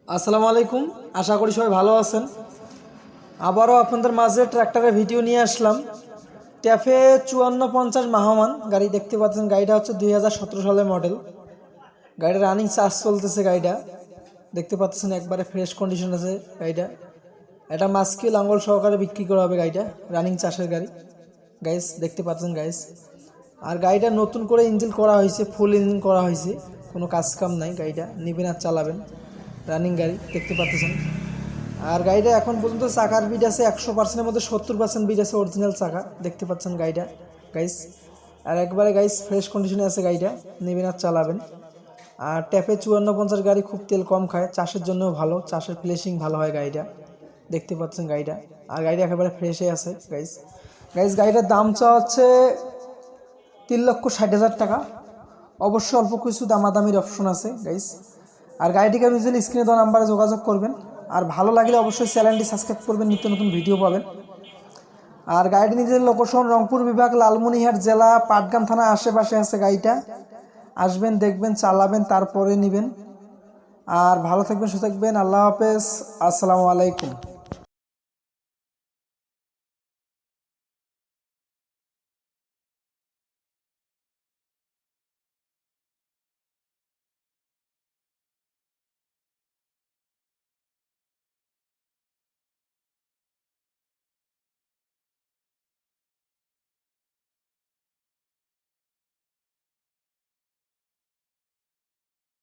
আসসালামু আলাইকুম, আশা করি সবাই ভালো আছেন। আবারও আপনাদের মাঝে ট্র্যাক্টরের ভিডিও নিয়ে আসলাম। ট্যাফে 5450 মাহমান গাড়ি দেখতে পাচ্ছেন। গাড়িটা হচ্ছে 2017 সালের মডেল। গাড়িটা রানিং চার্জ চলতেছে। গাড়িটা দেখতে পাচ্ছেন একবারে ফ্রেশ কন্ডিশন আছে। গাড়িটা এটা মাস্কি লাঙ্গল সহকারে বিক্রি করা হবে। গাড়িটা রানিং চাষের গাড়ি গাইস, দেখতে পাচ্ছেন গাইস। আর গাড়িটা নতুন করে ইঞ্জিন করা হয়েছে, ফুল ইঞ্জিন করা হয়েছে, কোনো কাজ কাম নাই। গাড়িটা নেবেন আর চালাবেন, রানিং গাড়ি দেখতে পাচ্ছেন। আর গাড়িটা এখন পর্যন্ত চাকার বিট আছে 100%-এর মধ্যে 70% বিট আছে অরিজিনাল চাকা, দেখতে পাচ্ছেন গাড়িটা গাইস। আর একবারে গাইস ফ্রেশ কন্ডিশনে আছে গাড়িটা, নেবেন আর চালাবেন। আর ট্যাপে 5450 গাড়ি খুব তেল কম খায়, চাষের জন্যও ভালো, চাষের ফিনিশিং ভালো হয় গাড়িটা, দেখতে পাচ্ছেন গাড়িটা। আর গাড়িটা একেবারে ফ্রেশে আছে গাইস। গাড়িটার দাম চাওয়া হচ্ছে 3,60,000 টাকা। অবশ্যই অল্প কিছু দামাদামির অপশন আছে গাইস। আর গাড়িটিকে ইউজুয়ালি স্ক্রিনে দেওয়া নাম্বারে যোগাযোগ করবেন। আর ভালো লাগলে অবশ্যই চ্যানেলটি সাবস্ক্রাইব করবেন, নিত্য নতুন ভিডিও পাবেন। আর গাড়িটি নিজের লোকেশন রংপুর বিভাগ, লালমনিরহাট জেলা, পাটগ্রাম থানা আশেপাশে আছে গাড়িটা। আসবেন, দেখবেন, চালাবেন, তারপরে নেবেন। আর ভালো থাকবেন, সুস্থ থাকবেন। আল্লাহ হাফেজ, আসসালামু আলাইকুম।